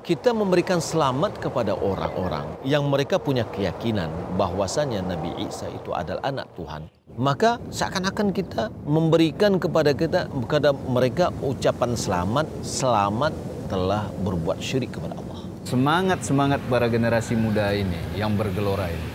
kita memberikan selamat kepada orang-orang yang mereka punya keyakinan bahwasanya Nabi Isa itu adalah anak Tuhan, maka seakan-akan kita memberikan kepada mereka ucapan selamat telah berbuat syirik kepada Allah. Semangat para generasi muda ini yang bergelora ini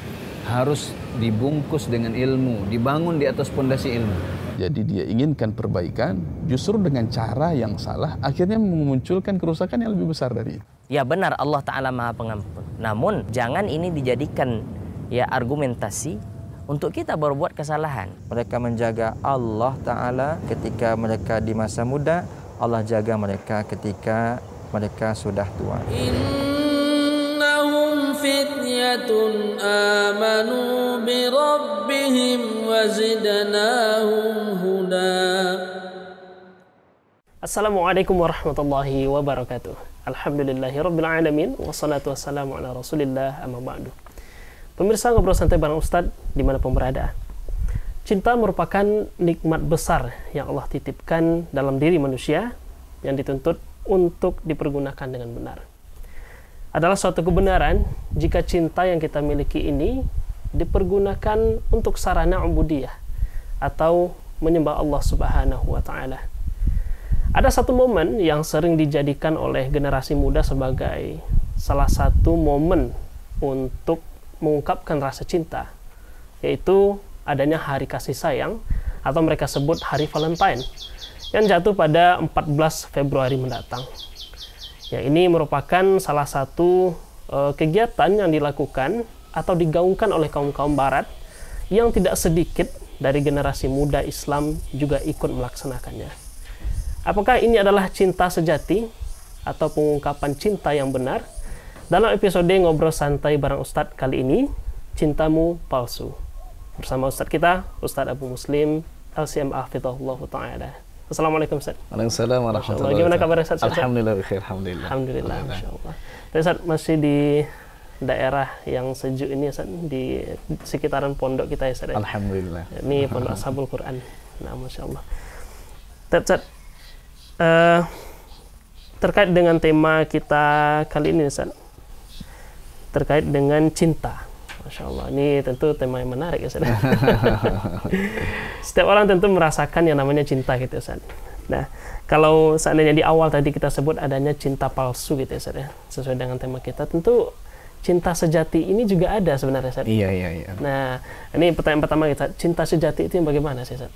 harus dibungkus dengan ilmu, dibangun di atas pondasi ilmu. Jadi dia inginkan perbaikan, justru dengan cara yang salah, akhirnya memunculkan kerusakan yang lebih besar dari itu. Ya benar, Allah Ta'ala Maha Pengampun. Namun jangan ini dijadikan argumentasi untuk kita berbuat kesalahan. Mereka menjaga Allah Ta'ala ketika mereka di masa muda, Allah jaga mereka ketika mereka sudah tua. Innahum fityatun amanu bi rabbihim wa zidnahum huda. Assalamualaikum warahmatullahi wabarakatuh. Alhamdulillahirabbil alamin wassalatu wassalamu ala Rasulillah amma ba'du. Pemirsa Ngobrol Santai bareng Ustadz dimanapun berada. Cinta merupakan nikmat besar yang Allah titipkan dalam diri manusia yang dituntut untuk dipergunakan dengan benar. Adalah suatu kebenaran jika cinta yang kita miliki ini dipergunakan untuk sarana ubudiyah atau menyembah Allah Subhanahu wa Ta'ala. Ada satu momen yang sering dijadikan oleh generasi muda sebagai salah satu momen untuk mengungkapkan rasa cinta, yaitu adanya hari kasih sayang atau mereka sebut hari Valentine yang jatuh pada 14 Februari mendatang. Ya, ini merupakan salah satu kegiatan yang dilakukan atau digaungkan oleh kaum-kaum barat yang tidak sedikit dari generasi muda Islam juga ikut melaksanakannya. Apakah ini adalah cinta sejati atau pengungkapan cinta yang benar? Dalam episode Ngobrol Santai bareng Ustadz kali ini, Cintamu Palsu. Bersama Ustadz kita, Ustadz Abu Muslim LCM Hafizahullah Ta'ala. Assalamualaikum Ustadz. Waalaikumsalam warahmatullahi wabarakatuh. Gimana kabar Ustadz? Alhamdulillah bikhair, alhamdulillah. Alhamdulillah, masyaallah. Ustadz masih di daerah yang sejuk ini Ustadz, di sekitaran pondok kita ya Ustadz. Alhamdulillah. Ini Pondok Ashabul Quran. Nah, masyaallah. Ustadz, terkait dengan tema kita kali ini Ustadz, terkait dengan cinta. Masya Allah, ini tentu tema yang menarik ya Ustaz. Setiap orang tentu merasakan yang namanya cinta gitu Ustaz. Nah, kalau seandainya di awal tadi kita sebut adanya cinta palsu gitu ya Ustaz ya, sesuai dengan tema kita, tentu cinta sejati ini juga ada sebenarnya Ustaz. Iya. Nah, ini pertanyaan pertama kita, cinta sejati itu yang bagaimana sih Ustaz?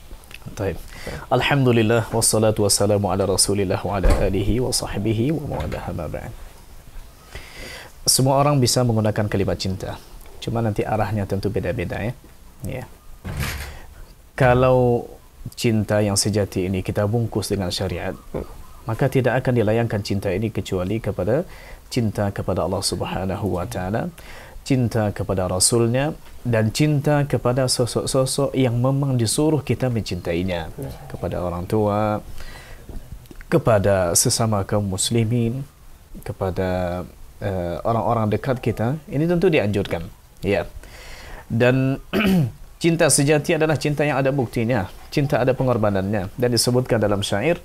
Baik. Alhamdulillah wassalatu wassalamu ala Rasulillah wa ala alihi wa sahbihi wa mawadaha ba'd. Semua orang bisa menggunakan kalimat cinta. Cuma nanti arahnya tentu beda-beda ya. Ya. Kalau cinta yang sejati ini kita bungkus dengan syariat, maka tidak akan dilayangkan cinta ini kecuali kepada cinta kepada Allah Subhanahu wa Ta'ala, cinta kepada Rasulnya, dan cinta kepada sosok-sosok yang memang disuruh kita mencintainya, kepada orang tua, kepada sesama kaum muslimin, kepada orang-orang dekat kita. Ini tentu dianjurkan. Ya. Dan cinta sejati adalah cinta yang ada buktinya, cinta ada pengorbanannya, dan disebutkan dalam syair,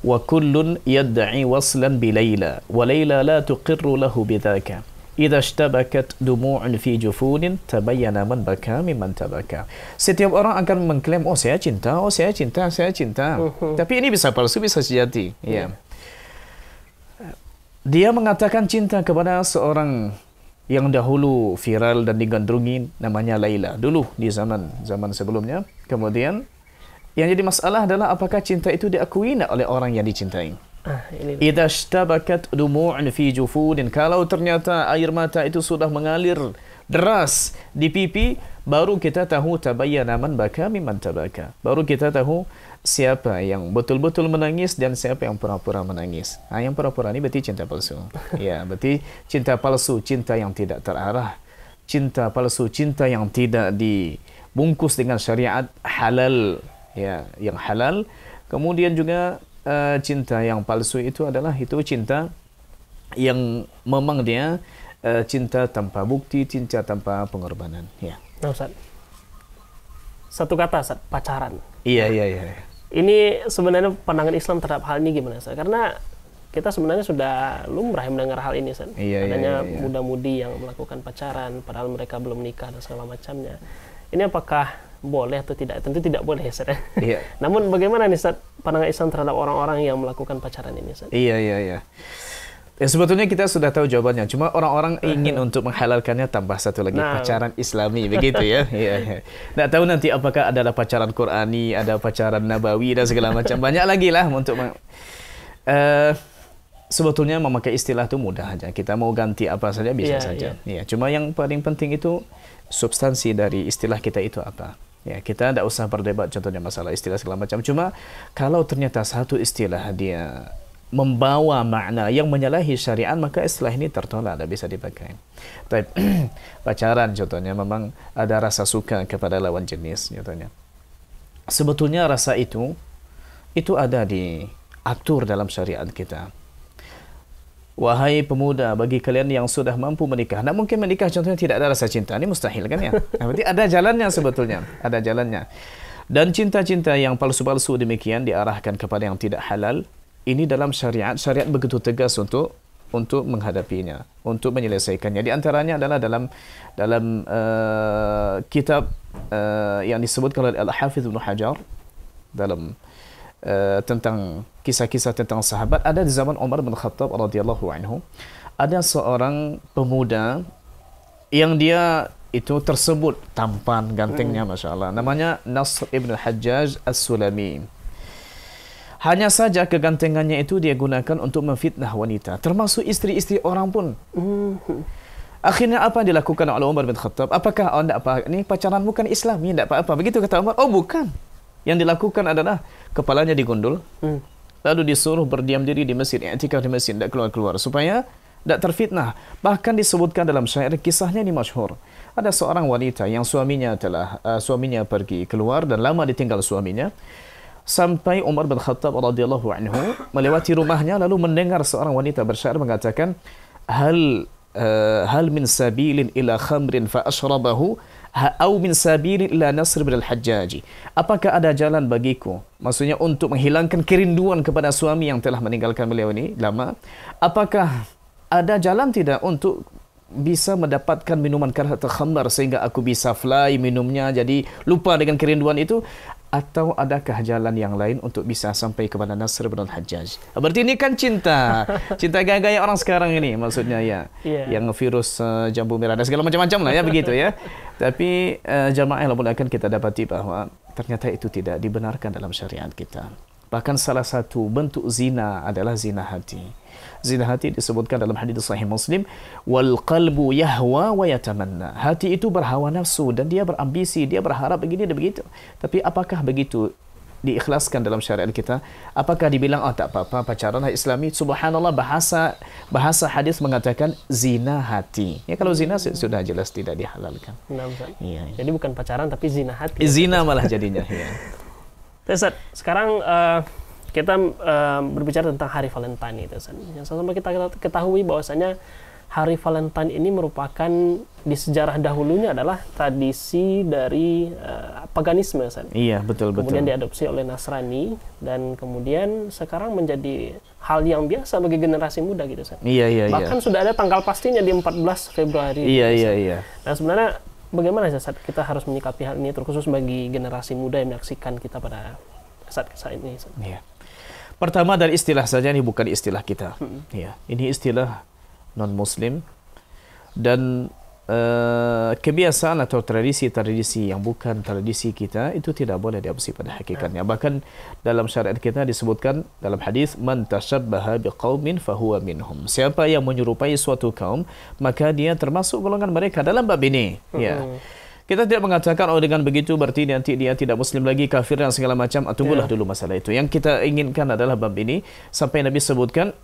wa kullun yad'i waslan bi Laila wa Laila la tuqirru lahu bidzaka idza ishtabakat dumu'un fi jufunin tabayyana man baka mimman tabaka. Setiap orang akan mengklaim, oh saya cinta, saya cinta. Tapi ini bisa palsu, bisa sejati. Ya. Dia mengatakan cinta kepada seorang yang dahulu viral dan digandrungi, namanya Laila dulu di zaman sebelumnya. Kemudian yang jadi masalah adalah apakah cinta itu diakui oleh orang yang dicintai. Idza ishtabakat dumu'un fi jufunin, kalau ternyata air mata itu sudah mengalir deras di pipi, baru kita tahu tabayyana man baka mimman tabaka. Baru kita tahu siapa yang betul-betul menangis dan siapa yang pura-pura menangis. Nah, yang pura-pura ini berarti cinta palsu. Ya, berarti cinta palsu, cinta yang tidak terarah. Cinta palsu, cinta yang tidak dibungkus dengan syariat halal, ya, yang halal. Kemudian juga cinta yang palsu itu adalah cinta yang memang dia cinta tanpa bukti, cinta tanpa pengorbanan. Ya. Nah, Ustaz. Satu kata Ustaz, pacaran. Iya. Ini sebenarnya pandangan Islam terhadap hal ini gimana Ustaz? Karena kita sebenarnya sudah lumrah mendengar hal ini, Ustaz. Adanya iya. muda-mudi yang melakukan pacaran padahal mereka belum nikah dan segala macamnya. Ini apakah boleh atau tidak? Tentu tidak boleh, Ustaz. Iya. Namun bagaimana nih, Ustaz, pandangan Islam terhadap orang-orang yang melakukan pacaran ini, Ustaz? Iya. Ya, sebetulnya kita sudah tahu jawabannya. Cuma orang-orang ingin untuk menghalalkannya tambah satu lagi, pacaran Islami, begitu ya. Iya. Nggak tahu nanti apakah adalah pacaran Qurani, ada pacaran Nabawi dan segala macam. Banyak lagi lah untuk sebetulnya memakai istilah itu mudah aja. Kita mau ganti apa saja bisa saja. Iya. Cuma yang paling penting itu substansi dari istilah kita itu apa. Ya, kita tidak usah berdebat contohnya masalah istilah segala macam. Cuma kalau ternyata satu istilah dia membawa makna yang menyalahi syariat, maka istilah ini tertolak, tidak bisa dipakai. Tapi pacaran contohnya memang ada rasa suka kepada lawan jenis contohnya. Sebetulnya rasa itu ada diatur dalam syariat kita. Wahai pemuda, bagi kalian yang sudah mampu menikah, tidak mungkin menikah contohnya tidak ada rasa cinta, ini mustahil kan ya? Berarti ada jalannya sebetulnya, ada jalannya. Dan cinta-cinta yang palsu-palsu demikian diarahkan kepada yang tidak halal. Ini dalam syariat begitu tegas untuk menghadapinya, untuk menyelesaikannya. Di antaranya adalah dalam kitab yang disebutkan oleh Al-Hafidh Ibnu Hajar dalam tentang kisah-kisah tentang sahabat. Ada di zaman Umar bin Khattab radhiyallahu anhu, ada seorang pemuda yang dia itu tersebut tampan, gantengnya, masya Allah. Namanya Nasr ibn Hajjaj As-Sulami. Hanya saja kegantengannya itu dia gunakan untuk memfitnah wanita, termasuk istri-istri orang pun. Akhirnya apa yang dilakukan oleh Umar bin Khattab? Apakah tidak apa? Ini pacaran bukan Islami, tidak apa-apa. Begitu kata Umar. Oh bukan. Yang dilakukan adalah kepalanya digundul, lalu disuruh berdiam diri di masjid, i'tikaf di masjid, tidak keluar-keluar supaya tidak terfitnah. Bahkan disebutkan dalam syair, kisahnya ini masyhur. Ada seorang wanita yang suaminya pergi keluar dan lama ditinggal suaminya. Sampai Umar bin Khattab radhiyallahu anhu melewati rumahnya lalu mendengar seorang wanita bersyair mengatakan, hal min sabilin ila khamrin fa ashrabahu au min sabilin ila Nasr bin al-Hajjaj. Apakah ada jalan bagiku, maksudnya untuk menghilangkan kerinduan kepada suami yang telah meninggalkan beliau ini lama? Apakah ada jalan tidak untuk bisa mendapatkan minuman atau khamar sehingga aku bisa fly minumnya jadi lupa dengan kerinduan itu? Atau adakah jalan yang lain untuk bisa sampai kepada Nasr bin al-Hajjaj? Berarti ini kan cinta gaya-gaya orang sekarang ini, maksudnya ya, yang virus jambu merah dan segala macam-macam lah ya, begitu ya. Tapi jamaah yang akan kita dapati bahwa ternyata itu tidak dibenarkan dalam syariat kita. Bahkan salah satu bentuk zina adalah zina hati. Zina hati disebutkan dalam hadis Sahih Muslim, wal qalbu yahwa wa yatamanna. Hati itu berhawa nafsu dan dia berambisi, dia berharap begini dan begitu. Tapi apakah begitu diikhlaskan dalam syariat kita? Apakah dibilang tak apa-apa pacaran Islami? Subhanallah, bahasa hadis mengatakan zina hati. Ya, kalau zina sudah jelas tidak dihalalkan. Iya. Jadi bukan pacaran tapi zina hati. Zina malah jadinya. Ya. Ustaz, sekarang kita berbicara tentang Hari Valentine itu, Ustaz. Yang sama kita ketahui bahwasanya Hari Valentine ini merupakan di sejarah dahulunya adalah tradisi dari paganisme, Ustaz. Iya, betul. Kemudian diadopsi oleh Nasrani dan kemudian sekarang menjadi hal yang biasa bagi generasi muda gitu, Ustaz. Iya. Bahkan sudah ada tanggal pastinya di 14 Februari. Iya. Nah, sebenarnya bagaimana saat kita harus menyikapi hal ini, terkhusus bagi generasi muda yang menyaksikan kita pada saat ini? Iya. Pertama dari istilah saja, ini bukan istilah kita. Ya, ini istilah non-Muslim dan kebiasaan atau tradisi-tradisi yang bukan tradisi kita itu tidak boleh diadopsi pada hakikatnya. Bahkan dalam syariat kita disebutkan dalam hadis, man tashabbaha biqaumin fahuwa minhum. Siapa yang menyerupai suatu kaum maka dia termasuk golongan mereka dalam bab ini. Ya. Kita tidak mengatakan dengan begitu berarti nanti dia tidak muslim lagi, kafir dan segala macam. Tunggulah dulu masalah itu. Yang kita inginkan adalah bab ini sampai Nabi sebutkan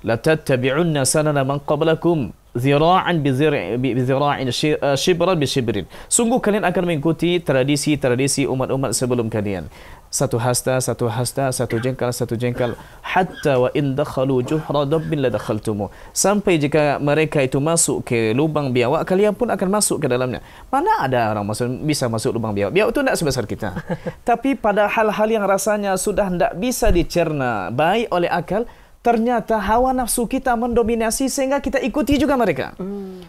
la tattabi'unna sanana man qablakum zira'an bi zira'in shibran bi shibrin. Sungguh kalian akan mengikuti tradisi-tradisi umat-umat sebelum kalian. Satu hasta, satu jengkal, hatta wa in dakhalu juhra dabbin la dakhaltumu. Sampai jika mereka itu masuk ke lubang biawak, kalian pun akan masuk ke dalamnya. Mana ada orang bisa masuk lubang biawak? Biawak itu tidak sebesar kita. Tapi pada hal-hal yang rasanya sudah tidak bisa dicerna baik oleh akal, ternyata hawa nafsu kita mendominasi sehingga kita ikuti juga mereka.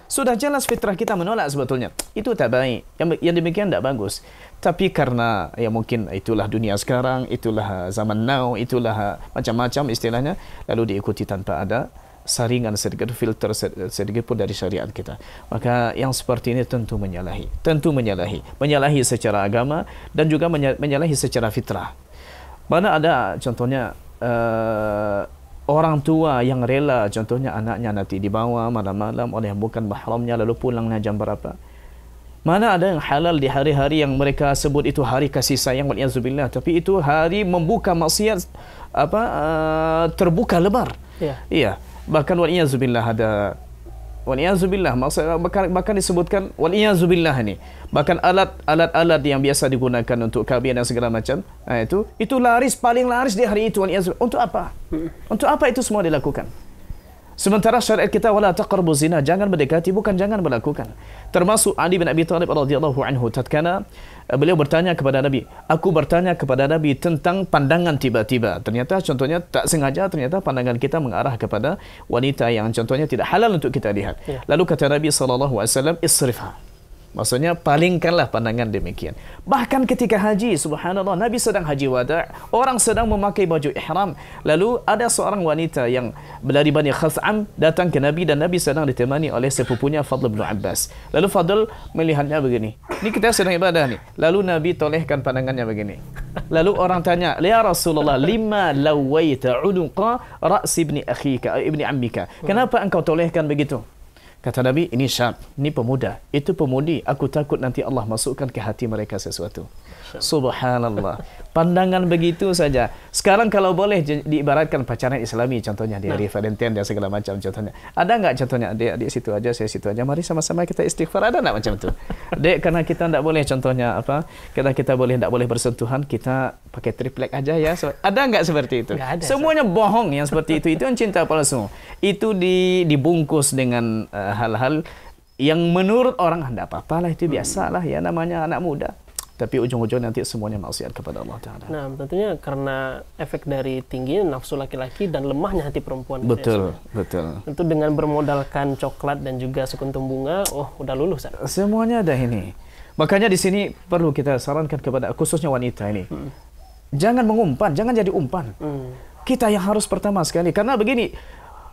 Sudah jelas fitrah kita menolak sebetulnya. Itu tak baik. Yang demikian tak bagus. Tapi karena ya mungkin itulah dunia sekarang, itulah zaman now, itulah macam-macam istilahnya, lalu diikuti tanpa ada saringan sedikit, filter sedikit pun dari syariat kita. Maka yang seperti ini tentu menyalahi. Menyalahi secara agama dan juga menyalahi secara fitrah. Mana ada contohnya orang tua yang rela contohnya anaknya nanti dibawa malam-malam oleh bukan mahramnya lalu pulangnya jam berapa. Mana ada yang halal di hari-hari yang mereka sebut itu hari kasih sayang wal'iyazubillah, tapi itu hari membuka maksiat terbuka lebar. Iya. Bahkan wal'iyazubillah ada wal'iyazubillah bahkan disebutkan wal'iyazubillah ini. Bahkan alat-alat yang biasa digunakan untuk kabin dan segala macam, itu laris, paling laris di hari itu wal'iyazubillah. Untuk apa? Untuk apa itu semua dilakukan? Sementara syariat kita wala taqrabu zina, jangan mendekati, bukan jangan melakukan. Termasuk Ali bin Abi Thalib radhiyallahu anhu tatkala beliau bertanya kepada Nabi, aku bertanya kepada Nabi tentang pandangan tiba-tiba. Ternyata contohnya tak sengaja ternyata pandangan kita mengarah kepada wanita yang contohnya tidak halal untuk kita lihat. Lalu kata Nabi sallallahu alaihi wasallam, isrifha. Maksudnya palingkanlah pandangan demikian. Bahkan ketika haji, subhanallah, Nabi sedang haji wada', orang sedang memakai baju ihram. Lalu ada seorang wanita yang dari Bani Khaz'am datang ke Nabi dan Nabi sedang ditemani oleh sepupunya Fadl bin Abbas. Lalu Fadl melihatnya begini. Ini kita sedang ibadah nih. Lalu Nabi tolehkan pandangannya begini. Lalu orang tanya, "Ya Rasulullah, lima lawaita unuqa ra's ibni akhika, ibni ammika?" Kenapa engkau tolehkan begitu? Kata Nabi, ini syab, ini pemuda, itu pemudi. Aku takut nanti Allah masukkan ke hati mereka sesuatu. Subhanallah. Pandangan begitu saja. Sekarang kalau boleh diibaratkan pacaran Islami, contohnya di hari Valentine dan segala macam contohnya. Ada enggak contohnya, Dek situ aja, saya situ aja. Mari sama-sama kita istighfar. Ada enggak macam itu? Dek, karena kita enggak boleh contohnya apa? Kita enggak boleh bersentuhan, kita pakai triplek aja ya. Ada enggak seperti itu? Ada, semuanya bohong yang seperti itu. Itu cinta palsu. Itu dibungkus dengan hal-hal yang menurut orang tidak apa-apa lah, itu biasalah ya, namanya anak muda. Tapi ujung-ujung nanti semuanya maksiat kepada Allah Ta'ala. Nah, tentunya karena efek dari tingginya nafsu laki-laki dan lemahnya hati perempuan. Betul. Tentu dengan bermodalkan coklat dan juga sekuntum bunga, udah lulus. Semuanya ada ini. Makanya di sini perlu kita sarankan kepada khususnya wanita ini. Jangan mengumpan, jangan jadi umpan. Kita yang harus pertama sekali, karena begini,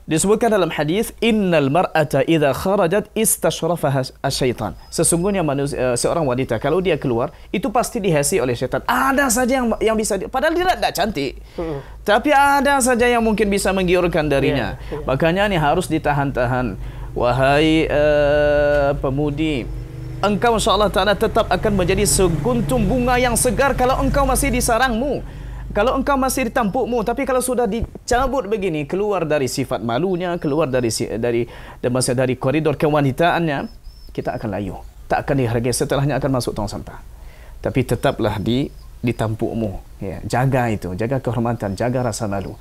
disebutkan dalam hadis, innal mar'ata idza kharajat istashrafaha asyaitan. Sesungguhnya manusia, seorang wanita kalau dia keluar itu pasti dihiasi oleh syaitan. Ada saja yang bisa padahal dia tidak cantik. Tapi ada saja yang mungkin bisa menggiurkan darinya. Makanya ini harus ditahan-tahan. Wahai pemudi, engkau insyaallah taala tetap akan menjadi seguntum bunga yang segar kalau engkau masih di sarangmu. Kalau engkau masih di tampukmu, tapi kalau sudah dicabut begini, keluar dari sifat malunya, keluar dari koridor kewanitaannya, kita akan layu. Tak akan dihargai, setelahnya akan masuk tong sampah. Tapi tetaplah di tampukmu. Ya, jaga itu, jaga kehormatan, jaga rasa malu.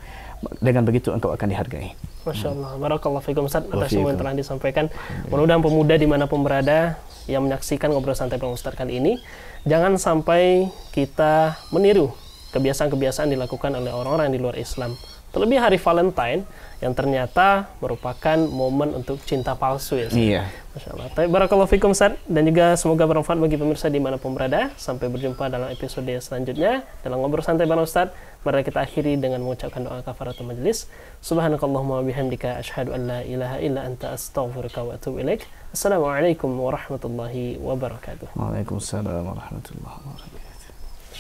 Dengan begitu engkau akan dihargai. Masya Allah. Barakallahu fikum Ustaz atas semua yang telah disampaikan. Mudah-mudahan pemuda dimanapun berada yang menyaksikan ngobrol santai bareng Ustaz kali ini, jangan sampai kita meniru kebiasaan-kebiasaan dilakukan oleh orang-orang di luar Islam. Terlebih hari Valentine yang ternyata merupakan momen untuk cinta palsu ya. Iya. Masya Allah. Barakallahu fikum Ustaz, dan juga semoga bermanfaat bagi pemirsa dimanapun berada. Sampai berjumpa dalam episode selanjutnya dalam ngobrol santai bareng Ustaz. Mari kita akhiri dengan mengucapkan doa kafaratul majelis. Subhanakallahumma wa bihamdika asyhadu an la ilaha illa anta astaghfiruka wa atubu ilaik. Assalamualaikum warahmatullahi wabarakatuh. Waalaikumsalam warahmatullahi wabarakatuh.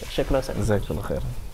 Syukran Ustaz. Jazakallahu khairan.